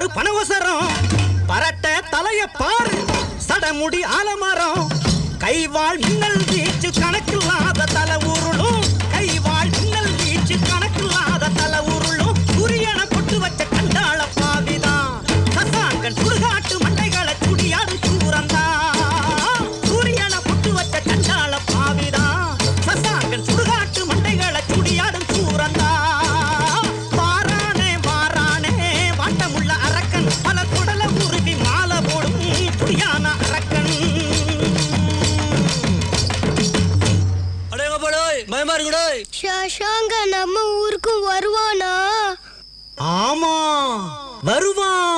பாரு பனவசரம் பரட்ட தலைய பாரு சடமுடி ஆலமரம் கைவாள் மின்னல் வீச்சு கணக்கில்லாத தலை உருளும் கைவாள் மின்னல் வீச்சு கணக்கில்லாத தலை உருளும் புரியன பொட்டு வச்ச கண்டாள பாவிதான் சசாங்கன் சுடுகாட்டு மண்டைகளை குடியாடு சூரந்தா சூரியன பொட்டு வச்ச கண்டாள பாவிதான் சசாங்கன் சுடுகாட்டு மண்டைகளை குடியாடும் சூரந்தா வாரானே வாரானே வாட்டமுள்ள அரக்கன் பல குடல உருவி மாலை போடும் துடியான அரக்கன் பயமா இருக்குடா சசாங்க நம்ம ஊருக்கும் வருவானா ஆமா வருவான்